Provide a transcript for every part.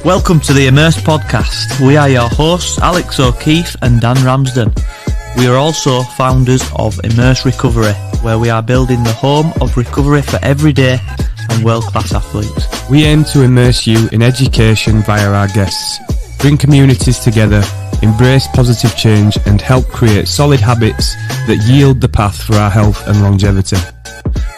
Welcome to the Immerse Podcast. We are your hosts, Alex O'Keefe and Dan Ramsden. We are also founders of Immerse Recovery, where we are building the home of recovery for everyday and world-class athletes. We aim to immerse you in education via our guests, bring communities together, embrace positive change and help create solid habits that yield the path for our health and longevity.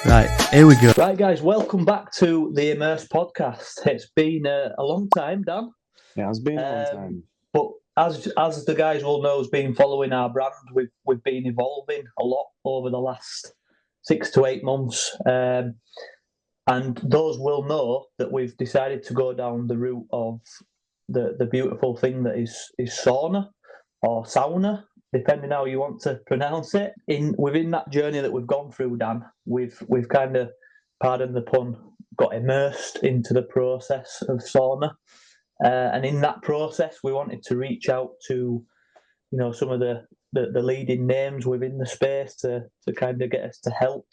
Right, here we go. Right, guys, welcome back to the Immerse Podcast. It's been a long time, Dan. Yeah, it's been a long time. But as the guys will know, has been following our brand, we've been evolving a lot over the last 6 to 8 months. And those will know that we've decided to go down the route of the beautiful thing that is sauna or sauna, depending how you want to pronounce it. Within that journey that we've gone through, Dan, we've kind of, pardon the pun, got immersed into the process of sauna. And in that process, we wanted to reach out to, some of the leading names within the space to kind of get us to help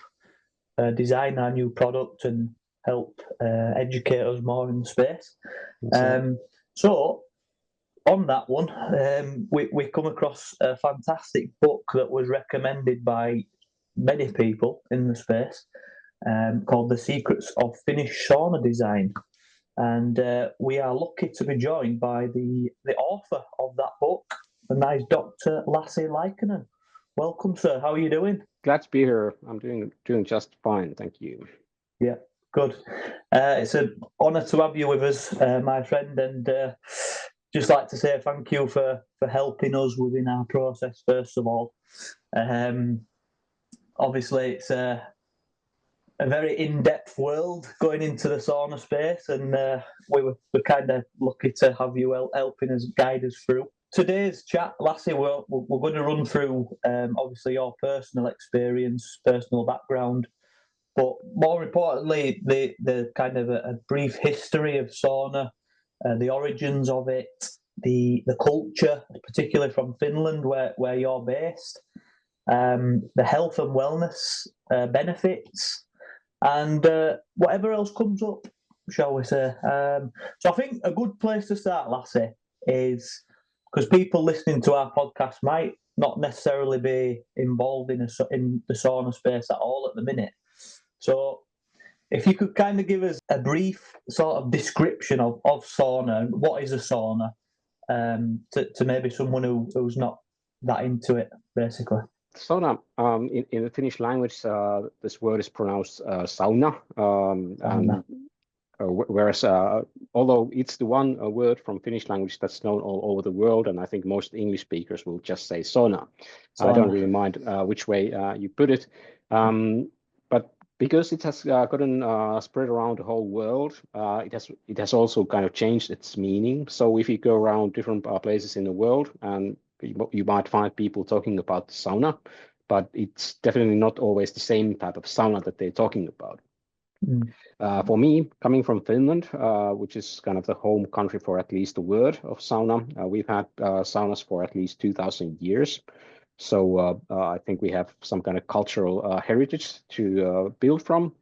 design our new product and help educate us more in the space. So on that one, we come across a fantastic book that was recommended by many people in the space called The Secrets of Finnish Sauna Design. And we are lucky to be joined by the author of that book, the nice Dr. Lassi Liikkanen. Welcome, sir. How are you doing? Glad to be here. I'm doing just fine, thank you. Yeah, good. It's an honour to have you with us, my friend, and just like to say thank you for helping us within our process, first of all. Obviously, it's a very in-depth world going into the sauna space, and we're kind of lucky to have you helping us, guide us through. Today's chat, Lassi, we're going to run through, obviously, your personal experience, personal background, but more importantly, the kind of a brief history of sauna, the origins of it, the culture, particularly from Finland, where you're based, the health and wellness benefits, and whatever else comes up, shall we say. So I think a good place to start, Lassi, is because people listening to our podcast might not necessarily be involved in the sauna space at all at the minute. So if you could kind of give us a brief sort of description of sauna, what is a sauna, to maybe someone who's not that into it, basically. Sauna, in the Finnish language, this word is pronounced sauna, whereas although it's the one word from Finnish language that's known all over the world, and I think most English speakers will just say sauna. So I don't really mind which way you put it. But because it has gotten spread around the whole world, it has also kind of changed its meaning. So if you go around different places in the world, and you might find people talking about the sauna, but it's definitely not always the same type of sauna that they're talking about. For me, coming from Finland, which is kind of the home country for at least the word of sauna, we've had saunas for at least 2,000 years. So I think we have some kind of cultural heritage to build from.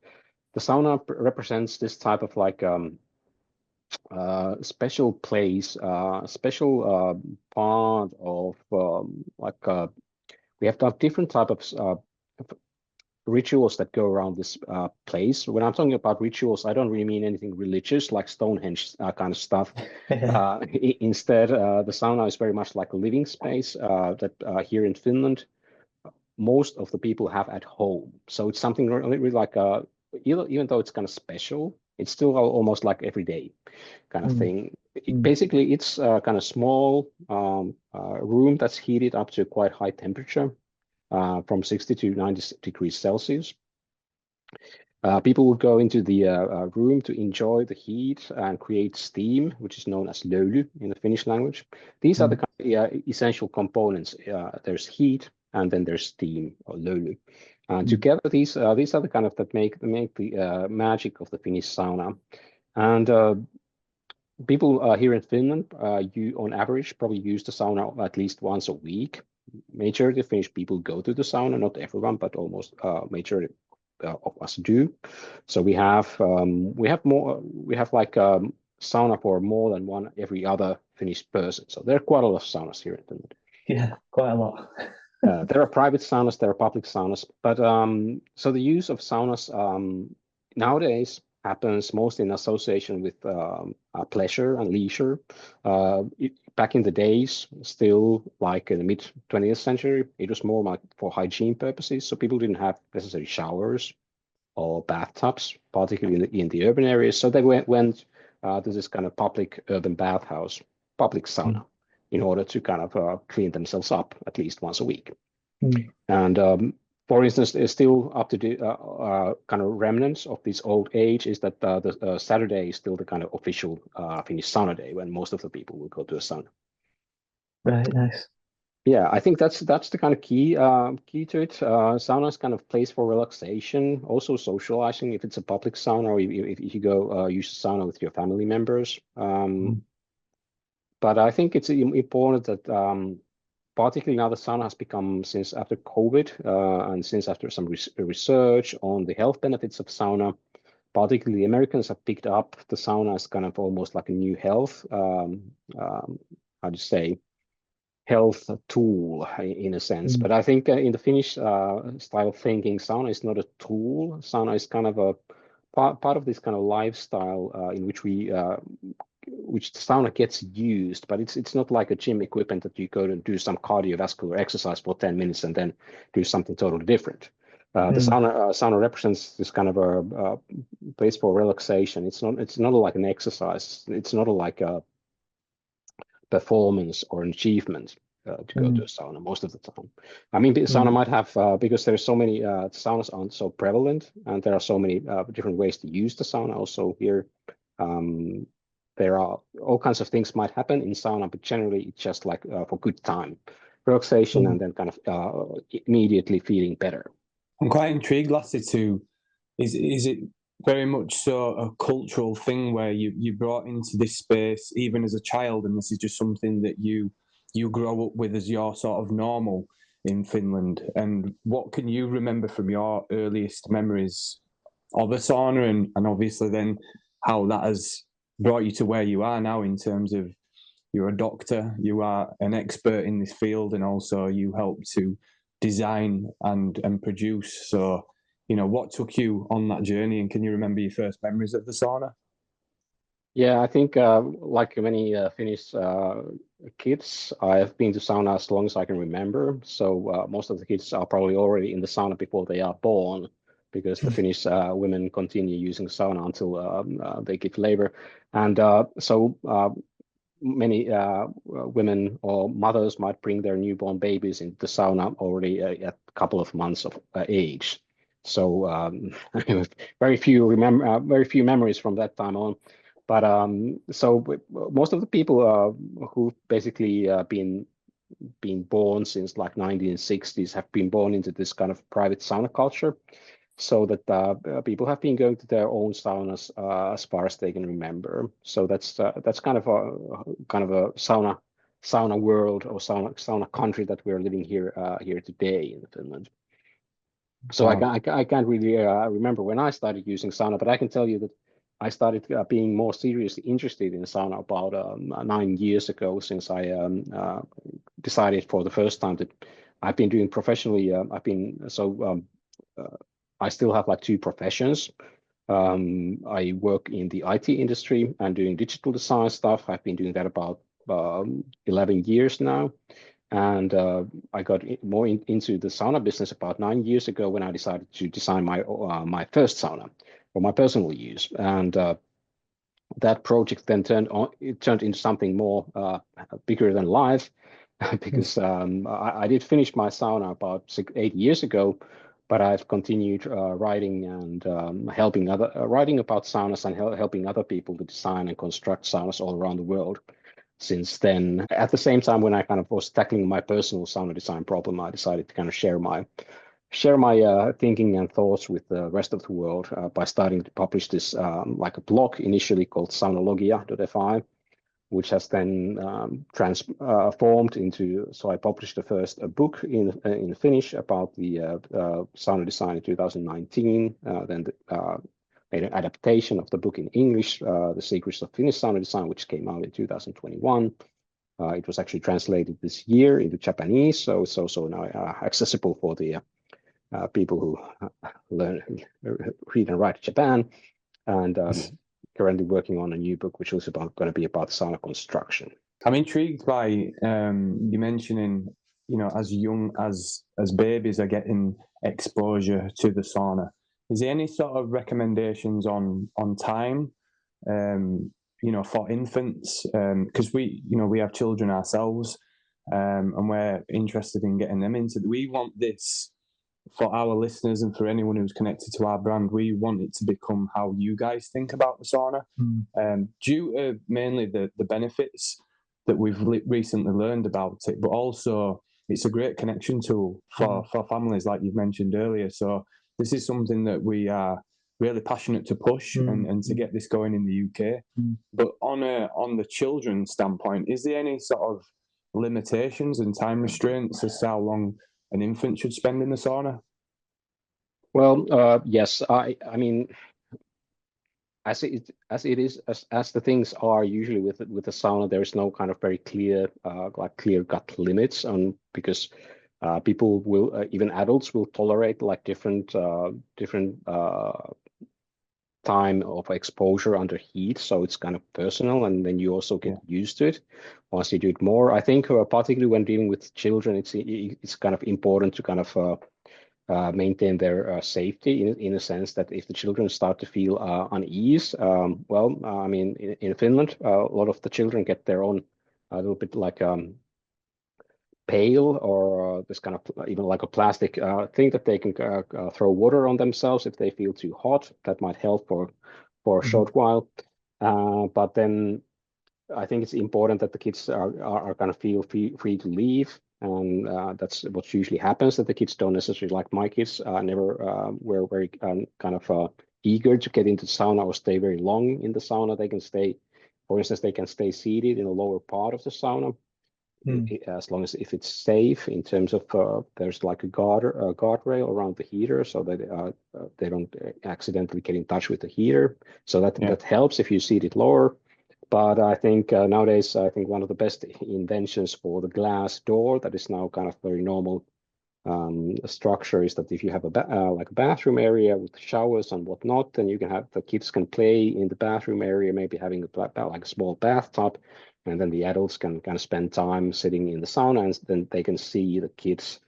The sauna represents this type of like special place, special part of we have to have different type of rituals that go around this place. When I'm talking about rituals, I don't really mean anything religious like Stonehenge kind of stuff. Instead, the sauna is very much like a living space that here in Finland, most of the people have at home. So it's something really like, even though it's kind of special, it's still almost like everyday kind of thing. Basically, it's kind of small room that's heated up to quite high temperature. From 60 to 90 degrees Celsius. People would go into the room to enjoy the heat and create steam, which is known as löyly in the Finnish language. These are the kind of, essential components. There's heat and then there's steam or löyly. Together, these are the kind of that make the magic of the Finnish sauna. And people here in Finland, you on average probably use the sauna at least once a week. Majority of Finnish people go to the sauna, not everyone, but almost majority of us do. So we have like sauna for more than one every other Finnish person. So there are quite a lot of saunas here in Finland. Yeah, quite a lot. There are private saunas, there are public saunas, but so the use of saunas nowadays happens mostly in association with pleasure and leisure. Back in the days, still like in the mid 20th century, it was more like for hygiene purposes. So people didn't have necessary showers or bathtubs, particularly in the urban areas. So they went to this kind of public urban bathhouse, public sauna, in order to kind of clean themselves up at least once a week. And for instance, there's still up to the kind of remnants of this old age is that the Saturday is still the kind of official Finnish sauna day when most of the people will go to a sauna. Right, nice. Yeah, I think that's the kind of key to it. Sauna is kind of place for relaxation, also socializing if it's a public sauna or if you go use a sauna with your family members. But I think it's important that particularly now the sauna has become, since after COVID and since after some research on the health benefits of sauna, particularly Americans have picked up the sauna as kind of almost like a new health, how to say, health tool in a sense. But I think in the Finnish style of thinking, sauna is not a tool. Sauna is kind of a part of this kind of lifestyle in which which the sauna gets used, but it's not like a gym equipment that you go and do some cardiovascular exercise for 10 minutes and then do something totally different. The sauna represents this kind of a place for relaxation. It's not like an exercise. It's not like a performance or an achievement to go to a sauna most of the time. I mean, the sauna might have, because there's so many, saunas aren't so prevalent and there are so many different ways to use the sauna. Also here, there are all kinds of things might happen in sauna, but generally it's just like for good time, relaxation, and then kind of immediately feeling better. I'm quite intrigued, Lassi, is it very much so a cultural thing where you brought into this space even as a child, and this is just something that you grow up with as your sort of normal in Finland? And what can you remember from your earliest memories of a sauna, and obviously then how that has brought you to where you are now in terms of you're a doctor, you are an expert in this field, and also you help to design and produce. So, you know, what took you on that journey, and can you remember your first memories of the sauna? Yeah, I think like many Finnish kids, I have been to sauna as long as I can remember. So most of the kids are probably already in the sauna before they are born, because the Finnish women continue using sauna until they give labor. And so many women or mothers might bring their newborn babies into the sauna already at a couple of months of age. So very few memories from that time on. But so most of the people who've basically been born since like 1960s have been born into this kind of private sauna culture, so that people have been going to their own saunas as far as they can remember. So that's kind of a sauna world or sauna country that we're living here today in Finland. So wow. I can't really remember when I started using sauna, but I can tell you that I started being more seriously interested in sauna about 9 years ago, since I decided for the first time that I've been doing professionally. I still have like two professions. I work in the IT industry and doing digital design stuff. I've been doing that about 11 years now. And I got more into the sauna business about 9 years ago when I decided to design my first sauna for my personal use. And that project then turned into something more bigger than life, because I did finish my sauna about 8 years ago, but I've continued writing and writing about saunas and helping other people to design and construct saunas all around the world since then. At the same time, when I kind of was tackling my personal sauna design problem, I decided to kind of share my thinking and thoughts with the rest of the world by starting to publish this like a blog initially called saunalogia.fi, which has then transformed into. So I published the first book in Finnish about the sauna design in 2019. Then made an adaptation of the book in English, The Secrets of Finnish Sauna Design, which came out in 2021. It was actually translated this year into Japanese, so it's also now accessible for the people who learn, read and write Japan, and currently working on a new book, which was going to be about sauna construction. I'm intrigued by you mentioning, as young as babies are getting exposure to the sauna. Is there any sort of recommendations on time, for infants? Because we have children ourselves, and we're interested in getting them into. We want this for our listeners and for anyone who's connected to our brand. We want it to become how you guys think about the sauna, due to mainly the benefits that we've recently learned about it, but also it's a great connection tool for families, like you've mentioned earlier. So this is something that we are really passionate to push and to get this going in the UK. But on the children's standpoint, is there any sort of limitations and time restraints as to how long an infant should spend in the sauna? Well, yes. I mean, as the things are usually with the sauna, there is no kind of very clear clear cut limits on, because people will, even adults will tolerate like different time of exposure under heat, so it's kind of personal, and then you also get used to it once you do it more. I think particularly when dealing with children, it's kind of important to kind of maintain their safety in a sense that if the children start to feel unease, I mean, in Finland, a lot of the children get their own a little bit like pail or this kind of even like a plastic thing that they can throw water on themselves if they feel too hot. That might help for a short while. But then I think it's important that the kids are kind of feel free to leave. And that's what usually happens, that the kids don't necessarily, like my kids, never were very kind of eager to get into the sauna or stay very long in the sauna. They can stay, for instance, they can stay seated in the lower part of the sauna, as long as if it's safe in terms of there's like a guardrail around the heater so that they don't accidentally get in touch with the heater. So that helps if you seat it lower. But I think nowadays, I think one of the best inventions for the glass door that is now kind of very normal structure is that if you have like a bathroom area with showers and whatnot, then you can have the kids can play in the bathroom area, maybe having like a small bathtub, and then the adults can kind of spend time sitting in the sauna, and then they can see the kids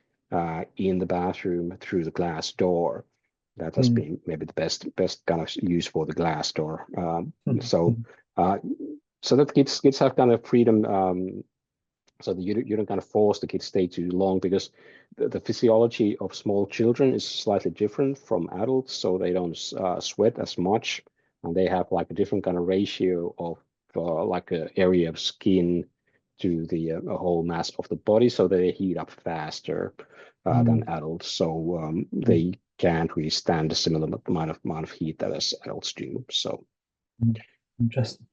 in the bathroom through the glass door. That has been maybe the best kind of use for the glass door. So that kids have kind of freedom, so that you don't kind of force the kids stay too long, because the physiology of small children is slightly different from adults, so they don't sweat as much, and they have like a different kind of ratio of like an area of skin to the whole mass of the body, so they heat up faster than adults. So they can't really stand a similar amount of heat that as adults do. So interesting.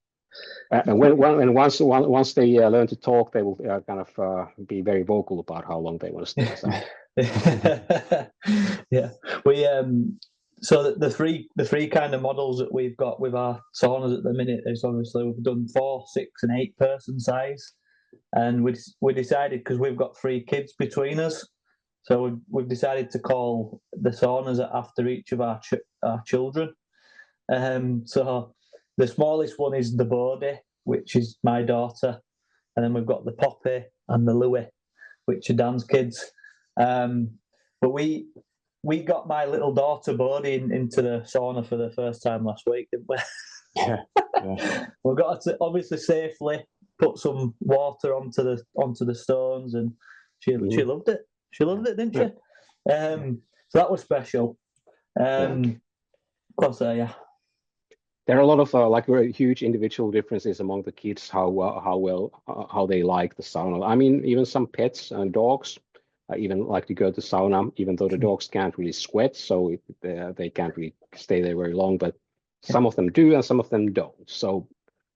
And once they learn to talk, they will kind of be very vocal about how long they want to stay. So. Yeah, we so the three kind of models that we've got with our saunas at the minute is obviously we've done 4, 6, and 8 person size, and we decided, because we've got 3 kids between us, so we've decided to call the saunas after each of our children. So the smallest one is the Bodhi, which is my daughter, and then we've got the Poppy and the Louie, which are Dan's kids. But we got my little daughter Bodhi into the sauna for the first time last week, didn't we? Yeah. We got her to obviously safely put some water onto the stones, and she loved it. She loved it, didn't she? So that was special. Of course, yeah. There are a lot of like very huge individual differences among the kids how they like the sauna. I mean, even some pets and dogs even like to go to sauna, even though the dogs can't really sweat, so they can't really stay there very long. But some of them do, and some of them don't. So,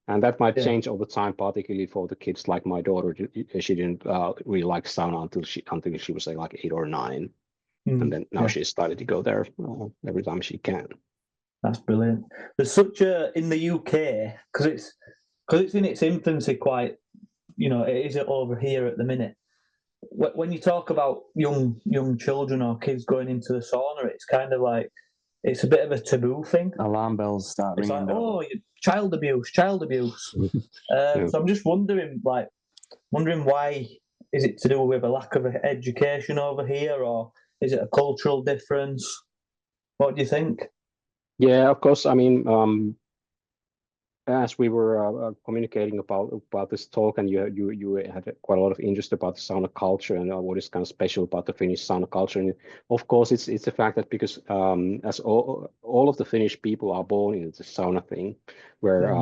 and that might change over time, particularly for the kids. Like my daughter, she didn't really like sauna until she was like 8 or 9, and then now she started to go there every time she can. That's brilliant. There's such a in the UK because it's in its infancy. Quite, it isn't over here at the minute. When you talk about young children or kids going into the sauna, it's kind of like it's a bit of a taboo thing. Alarm bells start It's ringing. like, child abuse. Yeah. So I'm just wondering why is it to do with a lack of education over here, or is it a cultural difference? What do you think? Yeah, of course. I mean, as we were communicating about this talk, and you had quite a lot of interest about the sauna culture and what is kind of special about the Finnish sauna culture. And of course, it's the fact that because as all of the Finnish people are born into the sauna thing, where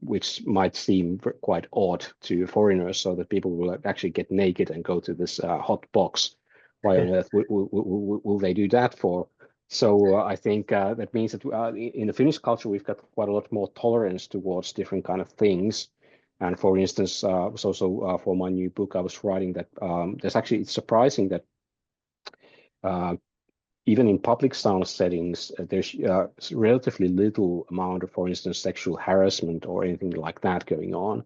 which might seem quite odd to foreigners, so that people will actually get naked and go to this hot box. Why on earth will they do that for? So I think that means that in the Finnish culture, we've got quite a lot more tolerance towards different kind of things. And for instance, for my new book, I was writing that it's surprising that even in public sauna settings, there's relatively little amount of, for instance, sexual harassment or anything like that going on.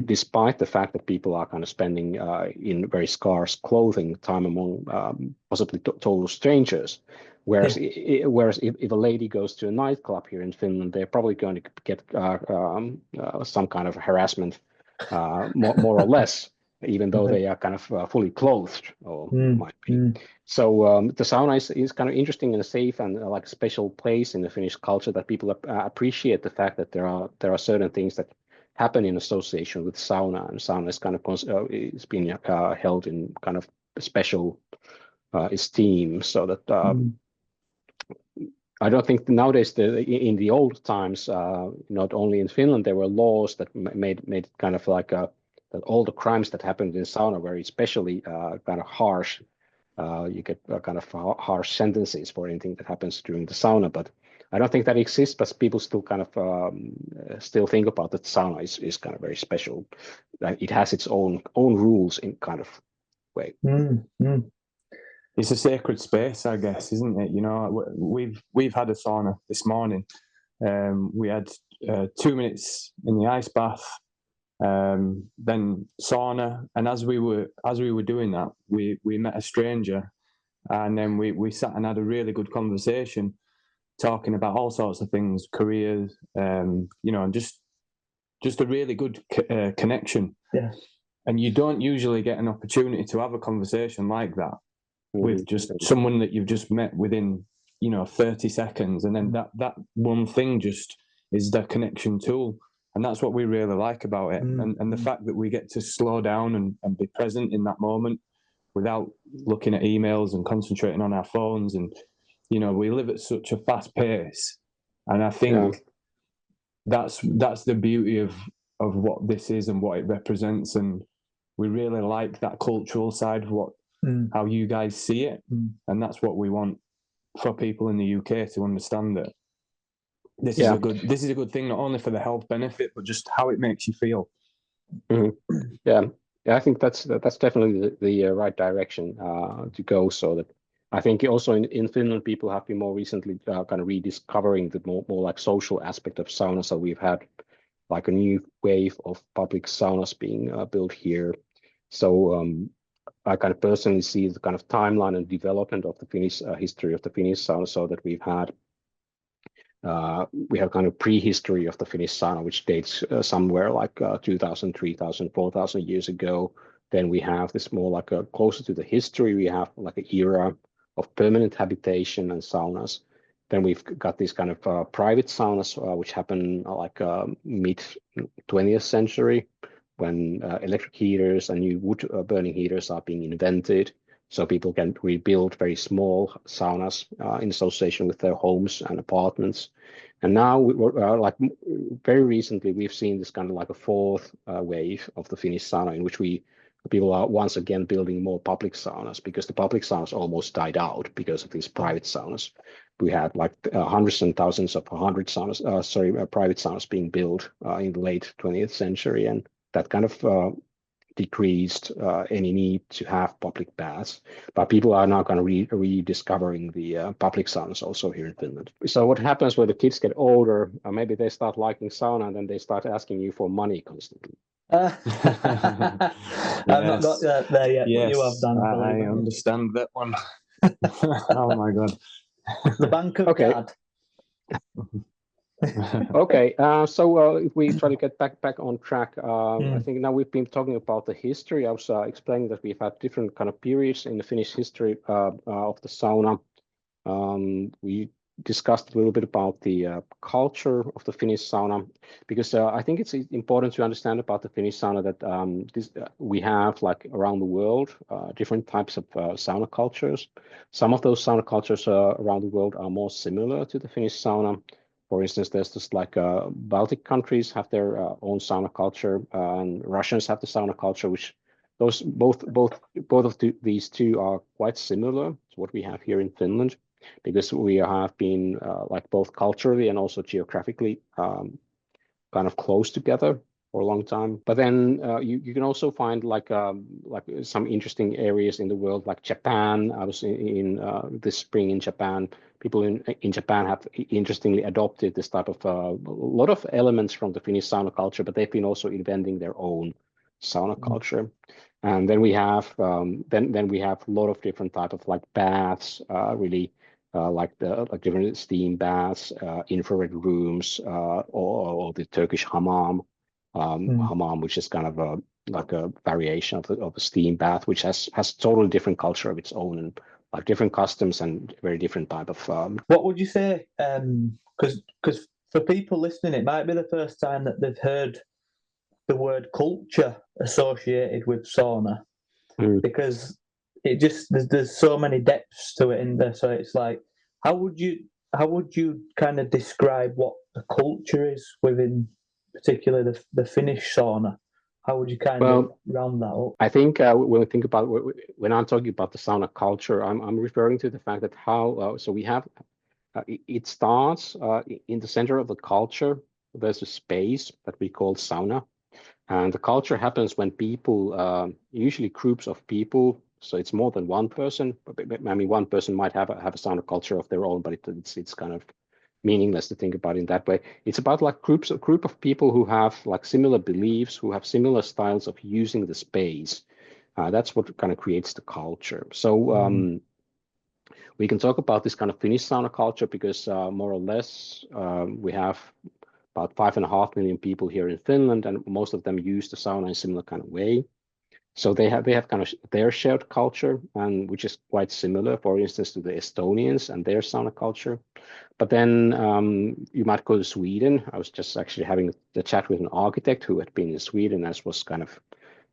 Despite the fact that people are kind of spending in very scarce clothing time among possibly total strangers. Whereas if a lady goes to a nightclub here in Finland, they're probably going to get some kind of harassment, more or less, even though they are kind of fully clothed, or might be. So the sauna is kind of interesting and safe and like a special place in the Finnish culture, that people appreciate the fact that there are certain things that happen in association with sauna, and sauna is kind of it's been held in kind of special esteem, so that I don't think nowadays in the old times, not only in Finland, there were laws that made it kind of like that all the crimes that happened in sauna were especially kind of harsh. You get kind of harsh sentences for anything that happens during the sauna, but I don't think that exists. But people still kind of still think about that sauna is kind of very special. It has its own rules in kind of way. It's a sacred space, I guess, isn't it? We've had a sauna this morning. We had 2 minutes in the ice bath, then sauna, and as we were doing that, we met a stranger, and then we sat and had a really good conversation, talking about all sorts of things, careers, and just a really good connection. Yeah. And you don't usually get an opportunity to have a conversation like that with just someone that you've just met within 30 seconds, and then that one thing just is the connection tool, and that's what we really like about it. And the fact that we get to slow down and be present in that moment without looking at emails and concentrating on our phones, and we live at such a fast pace, and I think that's the beauty of what this is and what it represents, and we really like that cultural side of how you guys see it, and that's what we want for people in the UK to understand, that this is a good thing, not only for the health benefit, but just how it makes you feel. Yeah, I think that's definitely the right direction to go. So that I think also in Finland, people have been more recently kind of rediscovering the more like social aspect of sauna. So we've had like a new wave of public saunas being built here. So I kind of personally see the kind of timeline and development of the Finnish history of the Finnish sauna, so that we have kind of prehistory of the Finnish sauna, which dates somewhere like 2,000, 3,000, 4,000 years ago. Then we have this more like closer to the history. We have like an era of permanent habitation and saunas. Then we've got these kind of private saunas, which happen like mid 20th century, when electric heaters and new wood burning heaters are being invented. So people can rebuild very small saunas in association with their homes and apartments. And now, like very recently, we've seen this kind of like a fourth wave of the Finnish sauna, in which people are once again building more public saunas, because the public saunas almost died out because of these private saunas. We had like hundreds and thousands of private saunas being built in the late 20th century, and that kind of decreased any need to have public baths. But people are now kind of rediscovering the public saunas also here in Finland. So what happens when the kids get older? Maybe they start liking sauna, and then they start asking you for money constantly. I've not got that there yet, but you have done. I understand that one. Oh my god. The bank of Okay. God. Okay, so if we try to get back on track, I think now we've been talking about the history. I was explaining that we've had different kind of periods in the Finnish history of the sauna. We discussed a little bit about the culture of the Finnish sauna, because I think it's important to understand about the Finnish sauna that we have, like, around the world, different types of sauna cultures. Some of those sauna cultures around the world are more similar to the Finnish sauna. For instance, there's just like Baltic countries have their own sauna culture, and Russians have the sauna culture, which both of these two are quite similar to what we have here in Finland, because we have been like both culturally and also geographically kind of close together for a long time. But then you can also find like some interesting areas in the world, like Japan. I was in this spring in Japan. People in Japan have interestingly adopted this type of a lot of elements from the Finnish sauna culture, but they've been also inventing their own sauna culture. And then we have then we have a lot of different type of like baths, really like different steam baths, infrared rooms, or the Turkish hammam, which is kind of like a variation of a steam bath, which has totally different culture of its own, and like different customs and very different type of. What would you say? Because for people listening, it might be the first time that they've heard the word culture associated with sauna, because it just there's so many depths to it in there. So it's like, how would you kind of describe what the culture is within, particularly the Finnish sauna? How would you kind of round that up? I think when we think about when I'm talking about the sauna culture, I'm referring to the fact that how so we have it starts in the center of the culture. There's a space that we call sauna, and the culture happens when people, usually groups of people. So it's more than one person. I mean, one person might have a sauna culture of their own, but it's kind of meaningless to think about it in that way. It's about like a group of people who have like similar beliefs, who have similar styles of using the space. That's what kind of creates the culture. So we can talk about this kind of Finnish sauna culture because more or less we have about 5.5 million people here in Finland, and most of them use the sauna in a similar kind of way. So they have kind of their shared culture, and which is quite similar, for instance, to the Estonians and their sauna culture. But then you might go to Sweden. I was just actually having the chat with an architect who had been in Sweden, as was kind of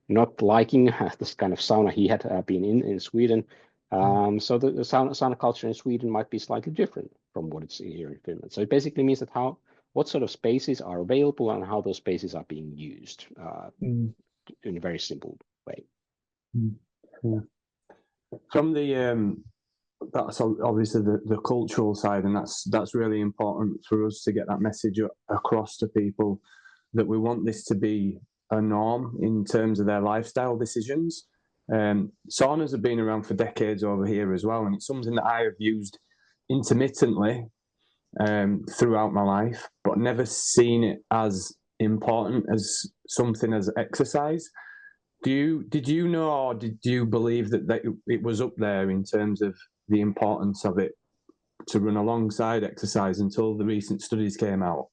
not liking this kind of sauna he had been in Sweden. So the sauna culture in Sweden might be slightly different from what it's here in Finland. So it basically means that what sort of spaces are available and how those spaces are being used in a very simple way. From the that's obviously the cultural side, and that's really important for us to get that message across to people, that we want this to be a norm in terms of their lifestyle decisions. Saunas have been around for decades over here as well, and it's something that I have used intermittently throughout my life, but never seen it as important as something as exercise. Did you know, or did you believe that it was up there in terms of the importance of it to run alongside exercise until the recent studies came out?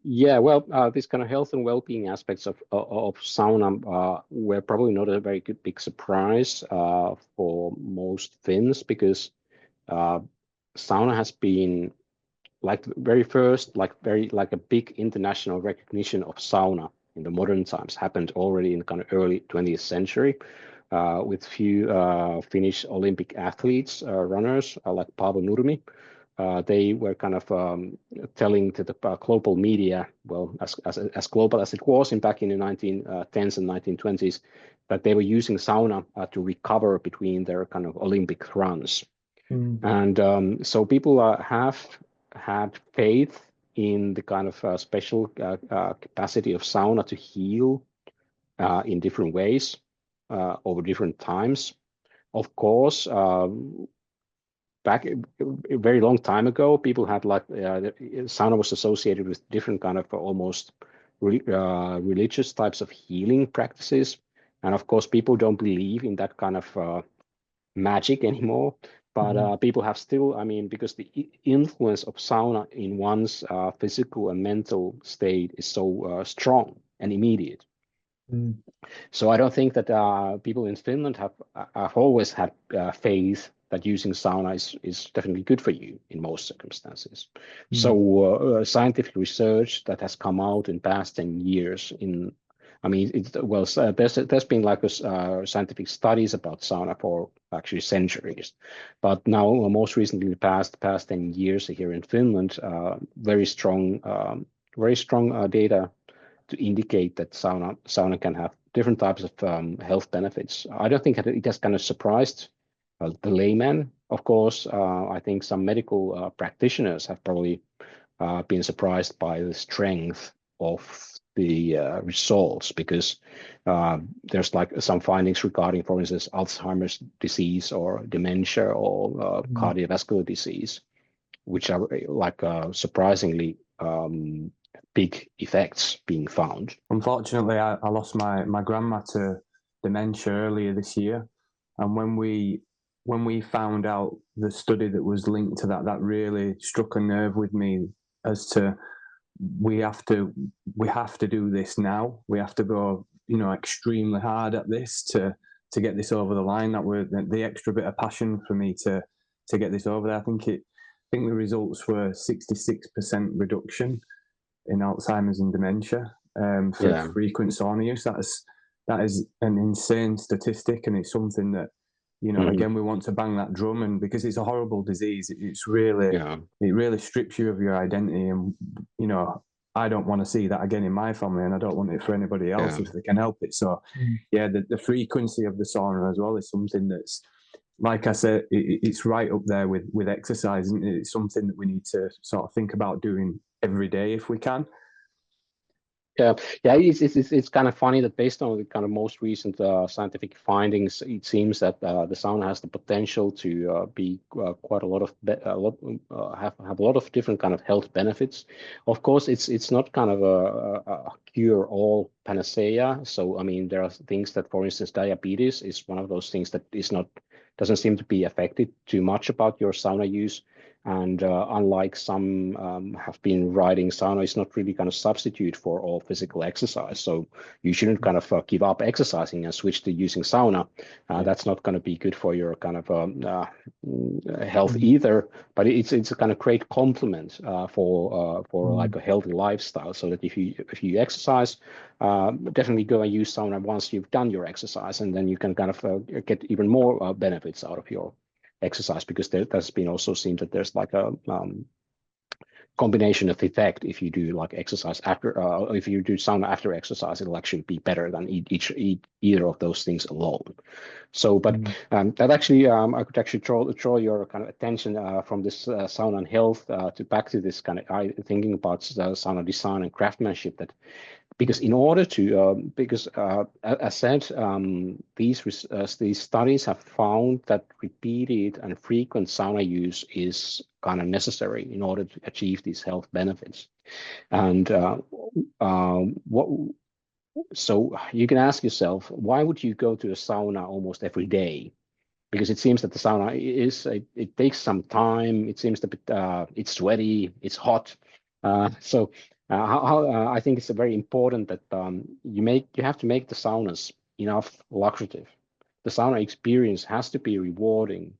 Yeah, well, these kind of health and well-being aspects of sauna were probably not a very big surprise for most Finns, because sauna has been like very first, like a big international recognition of sauna in the modern times happened already in the kind of early 20th century with few Finnish Olympic athletes, runners like Paavo Nurmi. They were kind of telling to the global media, well, as global as it was back in the 1910s and 1920s, that they were using sauna to recover between their kind of Olympic runs. And so people have had faith in the kind of special capacity of sauna to heal in different ways over different times. Of course, back a very long time ago, people had like sauna was associated with different kind of almost religious types of healing practices, and of course, people don't believe in that kind of magic anymore. But people have still, I mean, because the influence of sauna in one's physical and mental state is so strong and immediate. So I don't think that people in Finland have always had faith that using sauna is definitely good for you in most circumstances. So scientific research that has come out in past 10 years there's been like scientific studies about sauna for actually centuries, but now most recently the past 10 years here in Finland, very strong data to indicate that sauna can have different types of health benefits. I don't think it has kind of surprised the layman. Of course, I think some medical practitioners have probably been surprised by the strength of the results, because there's like some findings regarding, for instance, Alzheimer's disease or dementia or cardiovascular disease, which are like surprisingly big effects being found. Unfortunately, I lost my grandma to dementia earlier this year, and when we found out the study that was linked to that really struck a nerve with me as to we have to do this now. We have to go, extremely hard at this to get this over the line. That were the extra bit of passion for me to get this over there. I think the results were 66% reduction in Alzheimer's and dementia for frequent sauna use. That is an insane statistic, and it's something that again, we want to bang that drum, and because it's a horrible disease, it's really it really strips you of your identity, and I don't want to see that again in my family, and I don't want it for anybody else if they can help it. So the frequency of the sauna as well is something that's, like I said, it's right up there with exercise, and it's something that we need to sort of think about doing every day if we can. It's kind of funny that based on the kind of most recent scientific findings, it seems that the sauna has the potential to be quite a lot of have a lot of different kind of health benefits. Of course, it's not kind of a cure-all panacea. So I mean, there are things that, for instance, diabetes is one of those things that doesn't seem to be affected too much about your sauna use. And unlike some have been writing, sauna is not really kind of substitute for all physical exercise. So you shouldn't kind of give up exercising and switch to using sauna. That's not going to be good for your kind of health either. But it's a kind of great complement for like a healthy lifestyle. So that if you exercise, definitely go and use sauna once you've done your exercise, and then you can kind of get even more benefits out of your exercise, because there's been also seen that there's like a combination of effect. If you do like exercise after, if you do sauna after exercise, it'll actually be better than either of those things alone. So, but that actually, I could actually draw your kind of attention from this sauna and health to back to this kind of thinking about sauna design and craftsmanship. That because in order to, as said, these studies have found that repeated and frequent sauna use is kind of necessary in order to achieve these health benefits. And so you can ask yourself, why would you go to a sauna almost every day? Because it seems that the sauna it takes some time. It seems that it's sweaty, it's hot. I think it's very important that you have to make the saunas enough lucrative. The sauna experience has to be rewarding,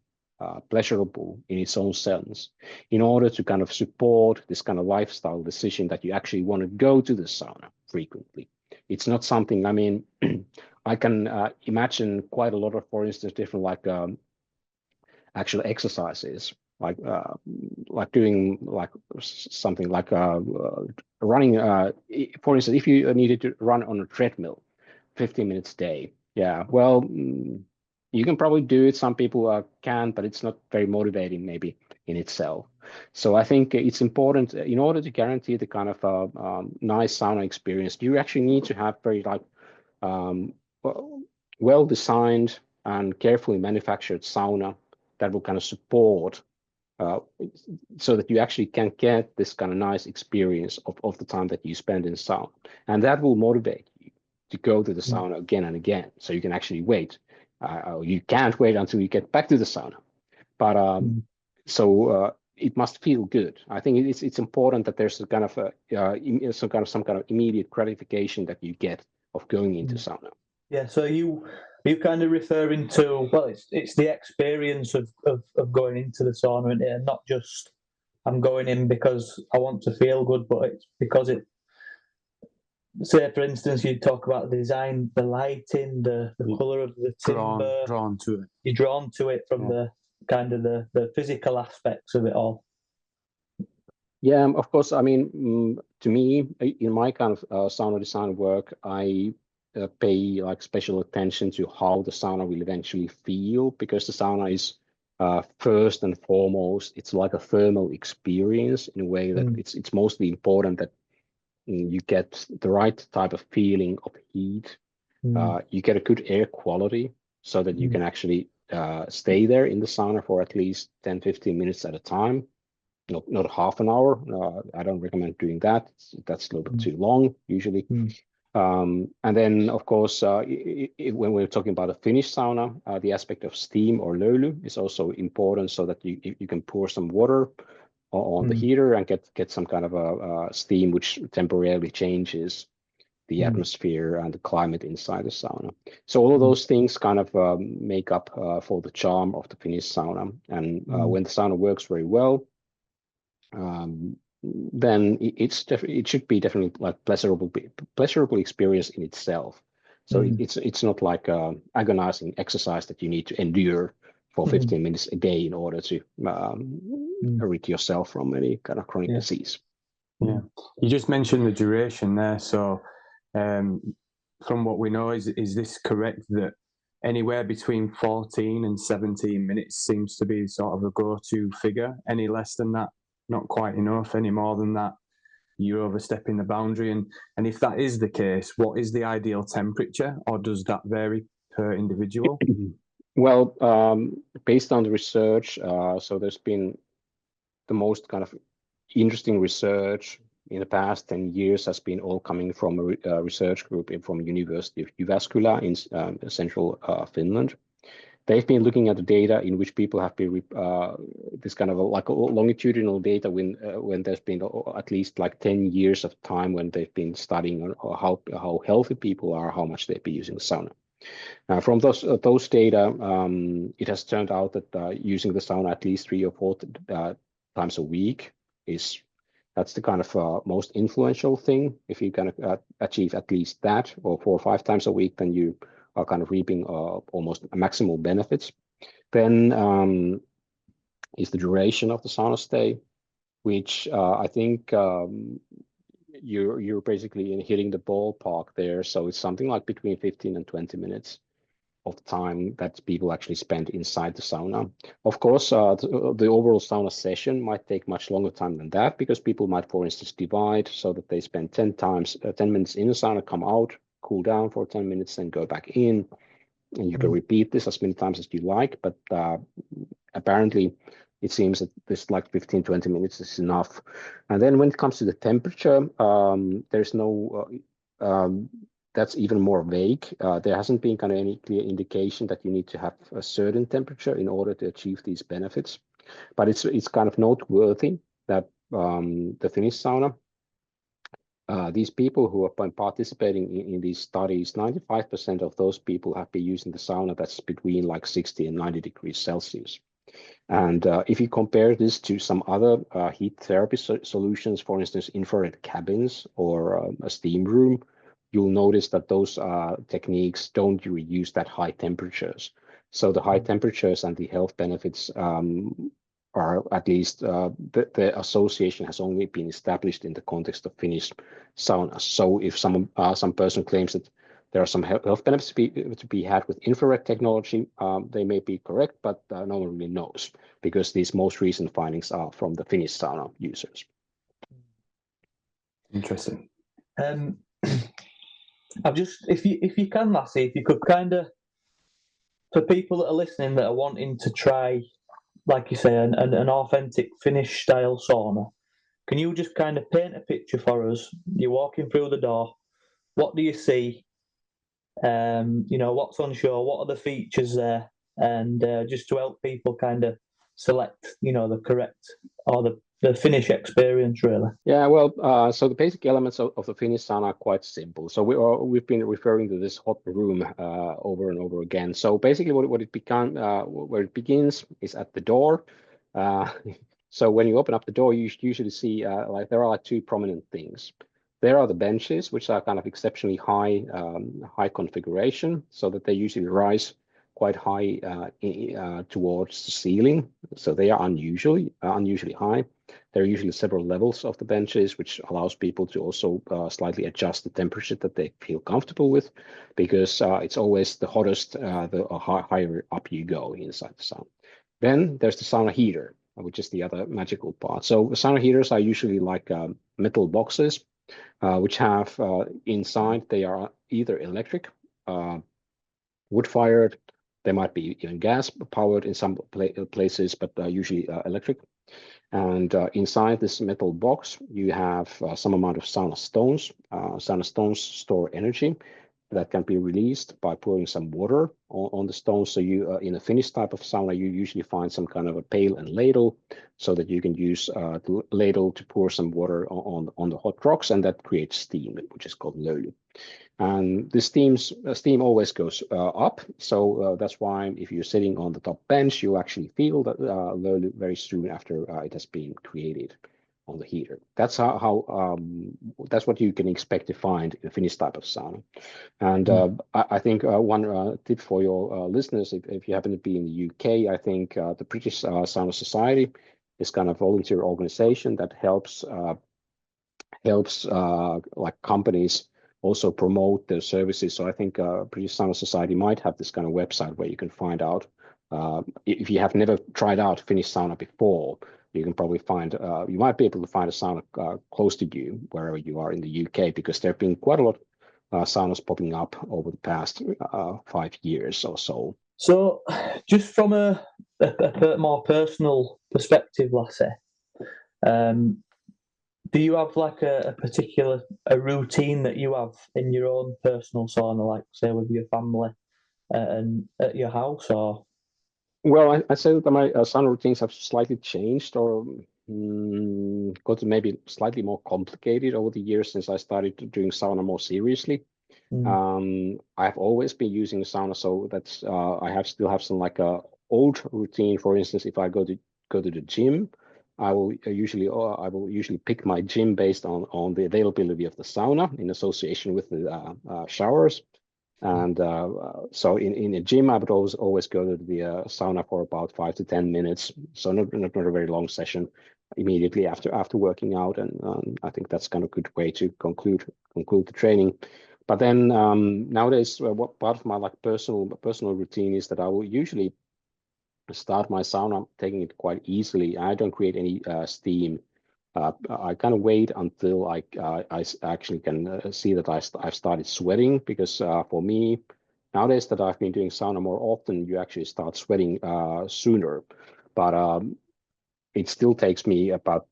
pleasurable in its own sense, in order to kind of support this kind of lifestyle decision that you actually want to go to the sauna frequently. It's not something, I mean, I can imagine quite a lot of, for instance, different like actual exercises, like doing like something like running. For instance, if you needed to run on a treadmill, 15 minutes a day. Yeah, well, you can probably do it. Some people can, but it's not very motivating maybe in itself. So I think it's important in order to guarantee the kind of nice sauna experience. You actually need to have very like well-designed and carefully manufactured sauna that will kind of support so that you actually can get this kind of nice experience of the time that you spend in sauna. And that will motivate you to go to the sauna again and again. So you can actually wait. You can't wait until you get back to the sauna. But it must feel good. I think it's important that there's a kind of some kind of immediate gratification that you get of going into sauna. Yeah. So you kind of referring to, well, it's the experience of going into the sauna, and not just I'm going in because I want to feel good, but it's because it. Say, for instance, you talk about the design, the lighting, the colour of the timber. Drawn to it. You're drawn to it from the kind of the physical aspects of it all. Yeah, of course. I mean, to me, in my kind of sauna design work, I pay like special attention to how the sauna will eventually feel, because the sauna is first and foremost, it's like a thermal experience in a way that it's mostly important that you get the right type of feeling of heat. You get a good air quality so that you can actually stay there in the sauna for at least 10-15 minutes at a time. Not half an hour. I don't recommend doing that. That's a little bit too long usually. And then, of course, when we're talking about a Finnish sauna, the aspect of steam or löyly is also important, so that you can pour some water on the heater and get some kind of a steam which temporarily changes the atmosphere and the climate inside the sauna. So all of those things kind of make up for the charm of the Finnish sauna. And when the sauna works very well, then it should be definitely like pleasurable experience in itself. So it's not like agonizing exercise that you need to endure for 15 minutes a day in order to rid yourself from any kind of chronic disease. Yeah, you just mentioned the duration there. So from what we know, is this correct that anywhere between 14 and 17 minutes seems to be sort of a go-to figure? Any less than that, not quite enough. Any more than that, you're overstepping the boundary. And if that is the case, what is the ideal temperature, or does that vary per individual? Well, based on the research, so there's been the most kind of interesting research in the past 10 years has been all coming from a research group from University of Jyväskylä in central Finland. They've been looking at the data in which people have been this kind of like longitudinal data when there's been at least like 10 years of time when they've been studying how healthy people are, how much they've been using the sauna. From those data, it has turned out that using the sauna at least 3 or 4 times a week that's the kind of most influential thing. If you can achieve at least that, or 4 or 5 times a week, then you are kind of reaping almost maximal benefits. Then is the duration of the sauna stay, which I think you're basically hitting the ballpark there. So it's something like between 15 and 20 minutes of the time that people actually spend inside the sauna. Of course, the overall sauna session might take much longer time than that, because people might, for instance, divide so that they spend 10 minutes in the sauna, come out, cool down for 10 minutes, and go back in. And you can repeat this as many times as you like, but apparently it seems that this like 15-20 minutes is enough. And then when it comes to the temperature, there's no that's even more vague. There hasn't been kind of any clear indication that you need to have a certain temperature in order to achieve these benefits. But it's kind of noteworthy that the Finnish sauna, these people who have been participating in these studies, 95% of those people have been using the sauna that's between like 60 and 90 degrees Celsius. And if you compare this to some other heat therapy solutions, for instance, infrared cabins or a steam room, you'll notice that those techniques don't use that high temperatures. So the high temperatures and the health benefits are at least the association has only been established in the context of Finnish saunas. So if some person claims that there are some health benefits to be had with infrared technology, they may be correct, but no one really knows, because these most recent findings are from the Finnish sauna users. Interesting. I've just, if you can, Lassie, if you could kind of, for people that are listening that are wanting to try, like you say, an authentic Finnish style sauna, can you just kind of paint a picture for us? You're walking through the door. What do you see? What's on show? What are the features there? And just to help people kind of select, the correct or the Finnish experience, really. Yeah, well, so the basic elements of the Finnish sauna are quite simple. So we've been referring to this hot room over and over again. So basically, where it begins is at the door. So when you open up the door, you usually see there are two prominent things. There are the benches, which are kind of exceptionally high configuration, so that they usually rise quite high towards the ceiling. So they are unusually high. There are usually several levels of the benches, which allows people to also slightly adjust the temperature that they feel comfortable with, because it's always the hottest, the higher up you go inside the sauna. Then there's the sauna heater, which is the other magical part. So the sauna heaters are usually like metal boxes, which have inside, they are either electric, wood-fired, they might be even gas-powered in some places, but usually electric. And inside this metal box, you have some amount of sauna stones. Sauna stones store energy that can be released by pouring some water on the stones. So you, in a Finnish type of sauna, you usually find some kind of a pail and ladle, so that you can use the ladle to pour some water on the hot rocks, and that creates steam, which is called löyly. And the steam always goes up. So that's why if you're sitting on the top bench, you actually feel that löyly very soon after it has been created on the heater. That's that's what you can expect to find in a Finnish type of sauna. And I think one tip for your listeners, if you happen to be in the UK, I think the British Sauna Society is kind of volunteer organization that helps like companies also promote their services. So I think British Sauna Society might have this kind of website where you can find out, if you have never tried out Finnish sauna before, you can probably find, you might be able to find a sauna close to you wherever you are in the UK, because there have been quite a lot of saunas popping up over the past 5 years or so. So just from a more personal perspective, Lassie, do you have like a particular routine that you have in your own personal sauna, like say with your family and at your house, or? Well, I say that my sauna routines have slightly changed, or got maybe slightly more complicated over the years since I started doing sauna more seriously. I've always been using sauna, so that's I still have some like a old routine. For instance, if I go to the gym, I will usually pick my gym based on the availability of the sauna in association with the showers. And so in a gym, I would always go to the sauna for about 5 to 10 minutes. So not a very long session immediately after working out. And I think that's kind of a good way to conclude the training. But then nowadays, what part of my like personal routine is that I will usually start my sauna taking it quite easily. I don't create any steam. I kind of wait until I actually can see that I've started sweating, because for me, nowadays that I've been doing sauna more often, you actually start sweating sooner. But it still takes me about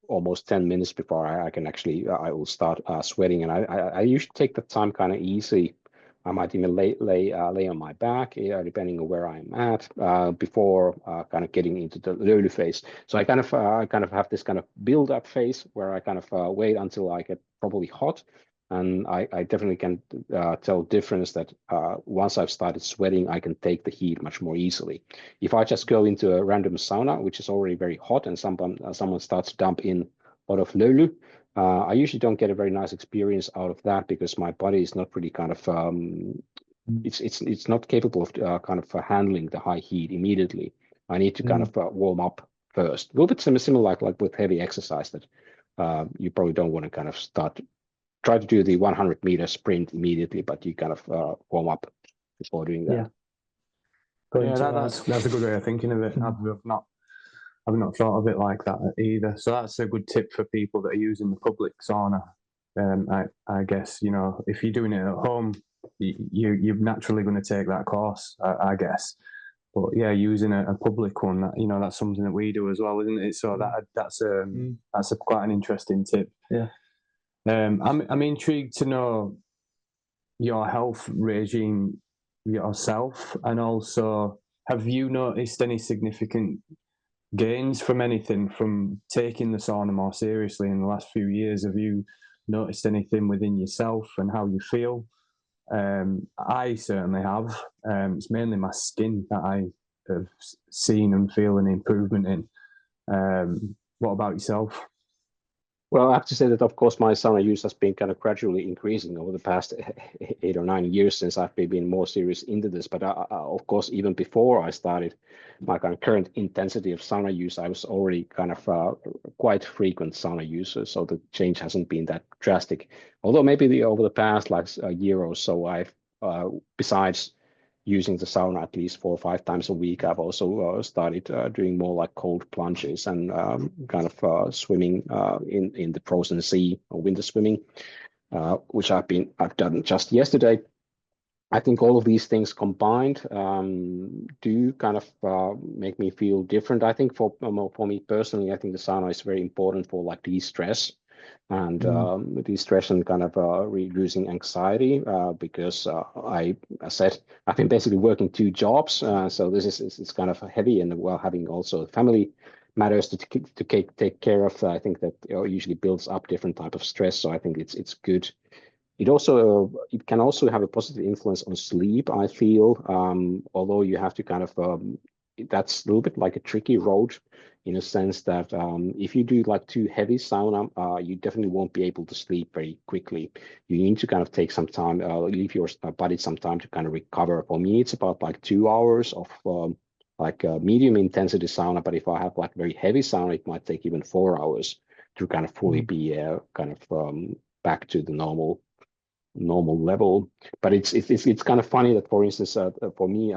almost 10 minutes before I can actually, I will start sweating. And I usually take the time kind of easy. I might even lay on my back, depending on where I'm at, before kind of getting into the löyly phase. So I kind of have this kind of build-up phase where I kind of wait until I get probably hot, and I definitely can tell difference that once I've started sweating, I can take the heat much more easily. If I just go into a random sauna, which is already very hot, and someone starts to dump in a lot of löyly, I usually don't get a very nice experience out of that, because my body is not really kind of it's not capable of kind of handling the high heat immediately. I need to kind of warm up first. A little bit similar like with heavy exercise, that you probably don't want to kind of try to do the 100-meter sprint immediately, but you kind of warm up before doing that. That's a good way of thinking of it. I've not thought of it like that either. So that's a good tip for people that are using the public sauna. I guess, you know, if you're doing it at home, you're naturally going to take that course, I guess. But yeah, using a public one, you know, that's something that we do as well, isn't it? So that's quite an interesting tip. Yeah. I'm intrigued to know your health regime yourself, and also, have you noticed any significant gains from anything from taking the sauna more seriously in the last few years? Have you noticed anything within yourself and how you feel? I certainly have. It's mainly my skin that I have seen and feel an improvement in. What about yourself? Well, I have to say that, of course, my sauna use has been kind of gradually increasing over the past 8 or 9 years since I've been more serious into this. But of course, even before I started my kind of current intensity of sauna use, I was already kind of quite frequent sauna user. So the change hasn't been that drastic. Although maybe over the past like a year or so, I've besides using the sauna at least 4 or 5 times a week, I've also started doing more like cold plunges and kind of swimming in the frozen sea or winter swimming, which I've done just yesterday. I think all of these things combined do kind of make me feel different. I think for me personally, I think the sauna is very important for like de-stress and de-stress and kind of reducing anxiety because I said I've been basically working 2 jobs, so this is it's kind of heavy, and while having also family matters to take care of, I think that usually builds up different type of stress. So I think it's good. It can also have a positive influence on sleep, I feel, although you have to kind of that's a little bit like a tricky road in a sense that if you do like too heavy sauna, you definitely won't be able to sleep very quickly. You need to kind of take some time, leave your body some time to kind of recover. For me, it's about like 2 hours of like medium intensity sauna, but if I have like very heavy sauna, it might take even 4 hours to kind of fully be kind of back to the normal level. But it's kind of funny that, for instance, for me,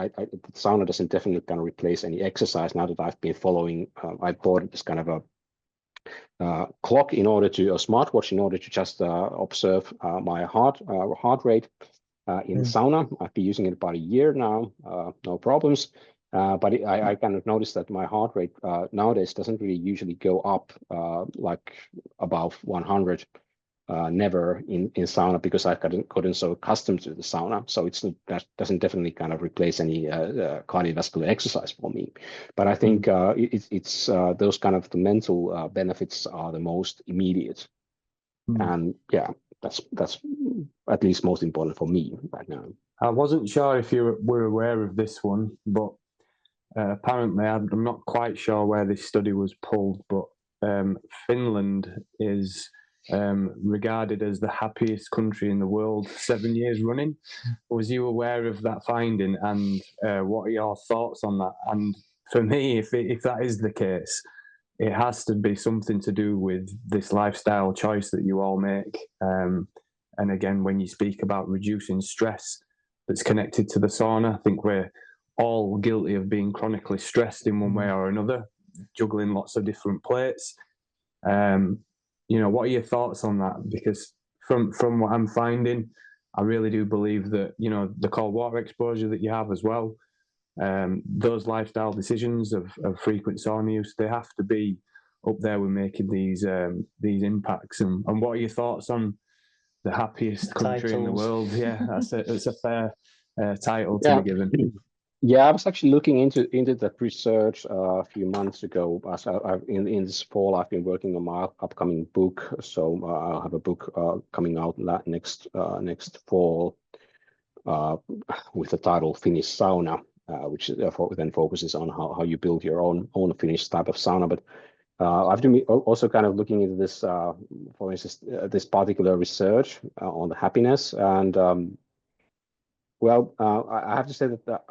sauna doesn't definitely kind of replace any exercise. Now that I've been following, I bought this kind of a clock a smartwatch in order to just observe my heart rate in the sauna. I've been using it about a year now, no problems. But I kind of noticed that my heart rate nowadays doesn't really usually go up like above 100. Never in sauna, because I've gotten so accustomed to the sauna. So that doesn't definitely kind of replace any cardiovascular exercise for me. But I think it's those kind of the mental benefits are the most immediate. And yeah, that's at least most important for me right now. I wasn't sure if you were aware of this one, but apparently I'm not quite sure where this study was pulled, but Finland is regarded as the happiest country in the world 7 years running. Was you aware of that finding, and what are your thoughts on that? And for me, if that is the case, it has to be something to do with this lifestyle choice that you all make. And again, when you speak about reducing stress that's connected to the sauna, I think we're all guilty of being chronically stressed in one way or another, juggling lots of different plates. You know, what are your thoughts on that? Because from what I'm finding, I really do believe that, you know, the cold water exposure that you have as well, those lifestyle decisions of frequent sauna use, they have to be up there with making these impacts. And what are your thoughts on the happiest country in the world? Yeah, that's a fair title to be given. Yeah, I was actually looking into that research a few months ago. As in this fall, I've been working on my upcoming book. So I'll have a book coming out next fall with the title Finnish Sauna, which then focuses on how you build your own Finnish type of sauna. But I've been also kind of looking into this, for instance, this particular research on the happiness. And I have to say that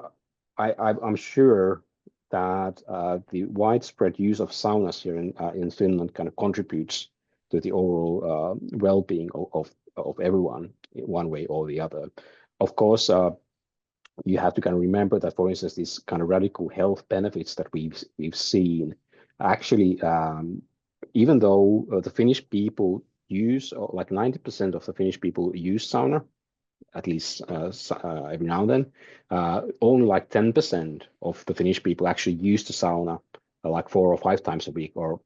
I'm sure that the widespread use of saunas here in Finland kind of contributes to the overall well-being of everyone in one way or the other. Of course, you have to kind of remember that, for instance, these kind of radical health benefits that we've seen, actually, even though the Finnish people use, or like 90% of the Finnish people use sauna, at least every now and then. Only like 10% of the Finnish people actually use the sauna like 4 or 5 times a week, or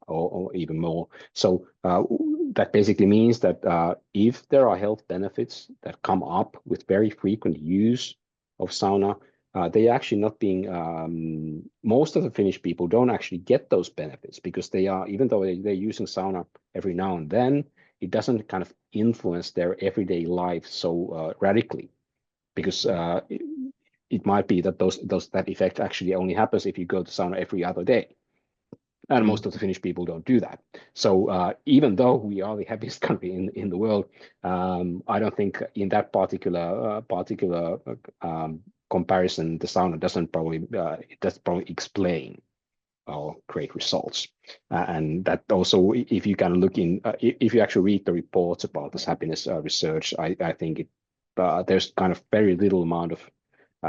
even more. So that basically means that if there are health benefits that come up with very frequent use of sauna, they actually not being, most of the Finnish people don't actually get those benefits, because they are, even though they're using sauna every now and then, it doesn't kind of influence their everyday life so radically, because it might be that that effect actually only happens if you go to sauna every other day. And most of the Finnish people don't do that. So even though we are the happiest country in the world, I don't think in that particular comparison, the sauna doesn't probably explain our great results. And that also, if you can look in, if you actually read the reports about this happiness research, I think there's kind of very little amount of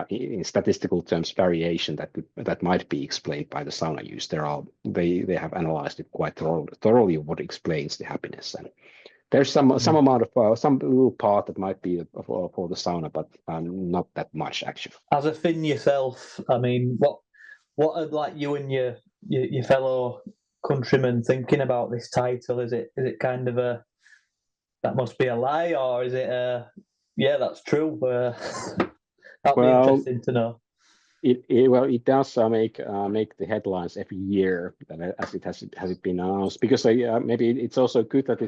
in statistical terms variation that might be explained by the sauna use. They have analyzed it quite thoroughly what explains the happiness, and there's some amount of some little part that might be for the sauna, but not that much actually. As a Finn yourself, I mean, what are like you and your fellow countrymen thinking about this title? Is it kind of that must be a lie, or is it yeah, that's true? That'd be interesting to know. It does make the headlines every year, as it has been announced, because maybe it's also good that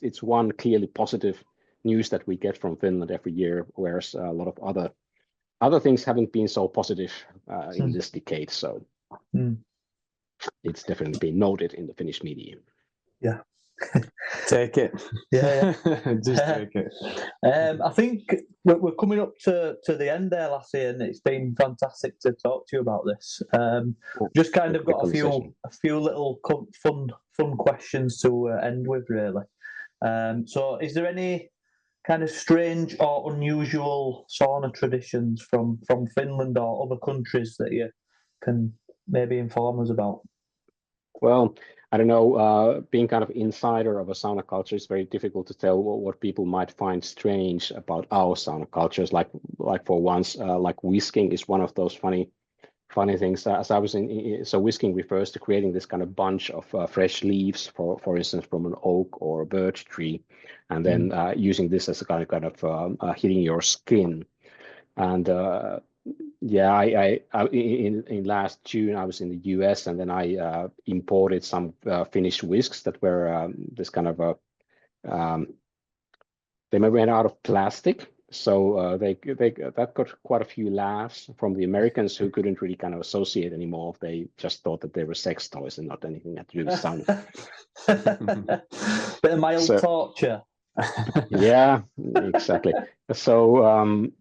it's one clearly positive news that we get from Finland every year, whereas a lot of other things haven't been so positive in this decade. So it's definitely been noted in the Finnish media. Yeah. Take it. Yeah. Just take it. I think we're coming up to the end there, Lassi, and it's been fantastic to talk to you about this. Just kind of got a few little fun questions to end with, really. So is there any kind of strange or unusual sauna traditions from Finland or other countries that you can maybe inform us about? Well, I don't know, being kind of insider of a sauna culture, is very difficult to tell what people might find strange about our sauna cultures. Like for once, like whisking is one of those funny things. As I was so whisking refers to creating this kind of bunch of fresh leaves, for instance, from an oak or a birch tree, and then using this as a kind of hitting your skin. And yeah, I in last June I was in the US, and then I imported some Finnish whisks that were this kind of they were made out of plastic, so they that got quite a few laughs from the Americans, who couldn't really kind of associate anymore. They just thought that they were sex toys and not anything to do with sound. Bit of mild torture. Yeah, exactly. So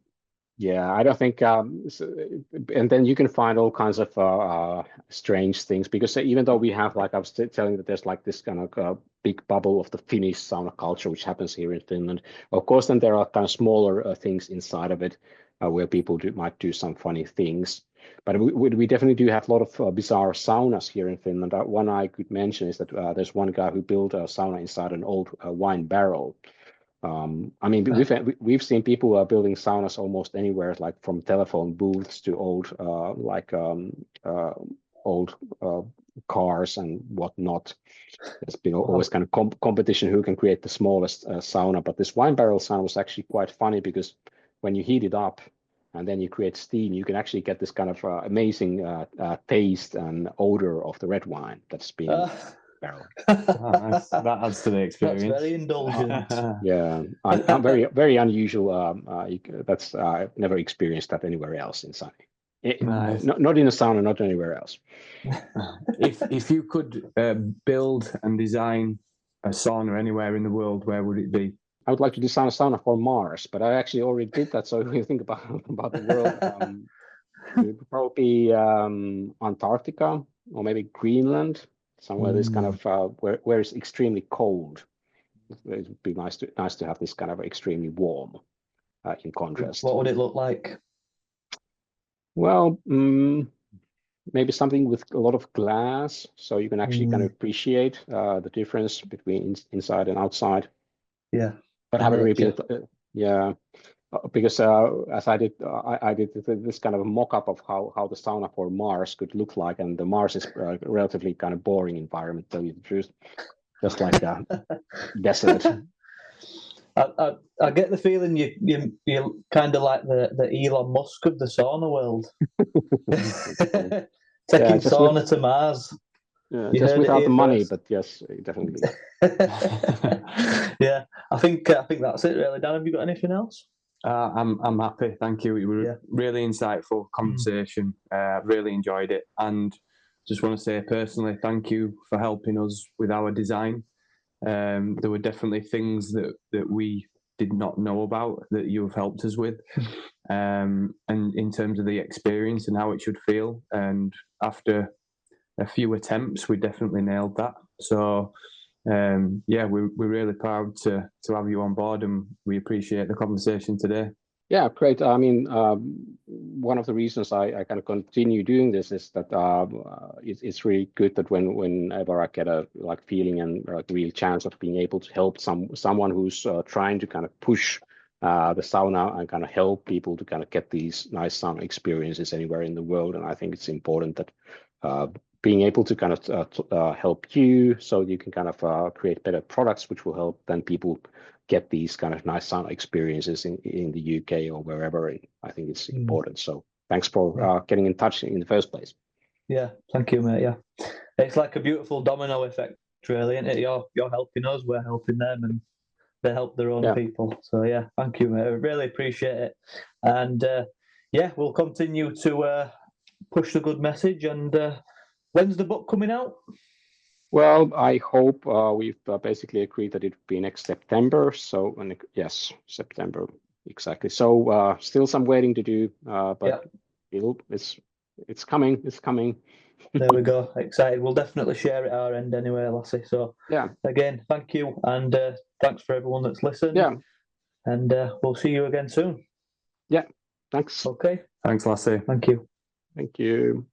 yeah, I don't think, and then you can find all kinds of strange things, because even though we have, like I was telling, that there's like this kind of big bubble of the Finnish sauna culture, which happens here in Finland. Of course, then there are kind of smaller things inside of it where people might do some funny things. But we definitely do have a lot of bizarre saunas here in Finland. One I could mention is that there's one guy who built a sauna inside an old wine barrel. I mean, we've seen people building saunas almost anywhere, like from telephone booths to old cars and whatnot. There's been always kind of competition who can create the smallest sauna. But this wine barrel sauna was actually quite funny, because when you heat it up and then you create steam, you can actually get this kind of amazing taste and odor of the red wine that's been barrel. Nice. That adds to the experience. That's very indulgent. Yeah, I'm very unusual. That's I've never experienced that anywhere else in sauna. Nice. Not in a sauna, not anywhere else. If you could build and design a sauna anywhere in the world, where would it be? I would like to design a sauna for Mars, but I actually already did that. So if you think about the world, it would probably be Antarctica, or maybe Greenland. Somewhere this kind of where it's extremely cold. It would be nice to have this kind of extremely warm in contrast. What would it look like? Well, maybe something with a lot of glass, so you can actually kind of appreciate the difference between inside and outside. Yeah. But I haven't really yeah. Because as I did this kind of a mock-up of how the sauna for Mars could look like, and the Mars is a relatively kind of boring environment, to tell you the truth, just like a desert. I get the feeling you're kind of like the Elon Musk of the sauna world, taking sauna to Mars. Yeah, just without the money, but yes, definitely. Yeah, I think that's it, really. Dan, have you got anything else? I'm happy, thank you. It was a really insightful conversation. Really enjoyed it, and just want to say personally, thank you for helping us with our design. There were definitely things that we did not know about that you have helped us with, and in terms of the experience and how it should feel. And after a few attempts, we definitely nailed that. So we're really proud to have you on board, and we appreciate the conversation today. Yeah, great. I mean, one of the reasons I kind of continue doing this is that it's really good that whenever I get a feeling and a real chance of being able to help someone who's trying to kind of push the sauna and kind of help people to kind of get these nice sauna experiences anywhere in the world. And I think it's important that being able to kind of help you so you can kind of create better products which will help then people get these kind of nice sauna experiences in the UK or wherever. I think it's important. So thanks for getting in touch in the first place. Yeah, thank you, mate. Yeah, it's like a beautiful domino effect, really, isn't it? You're helping us, we're helping them, and they help their own people. So yeah, thank you, mate. I really appreciate it. And we'll continue to push the good message. And when's the book coming out? Well, I hope we've basically agreed that it would be next September. So yes, September, exactly. So still some waiting to do, but it's coming. It's coming. There we go. Excited. We'll definitely share it our end anyway, Lassi. So again, thank you, and thanks for everyone that's listened. Yeah, and we'll see you again soon. Yeah, thanks. Okay. Thanks, Lassi. Thank you. Thank you.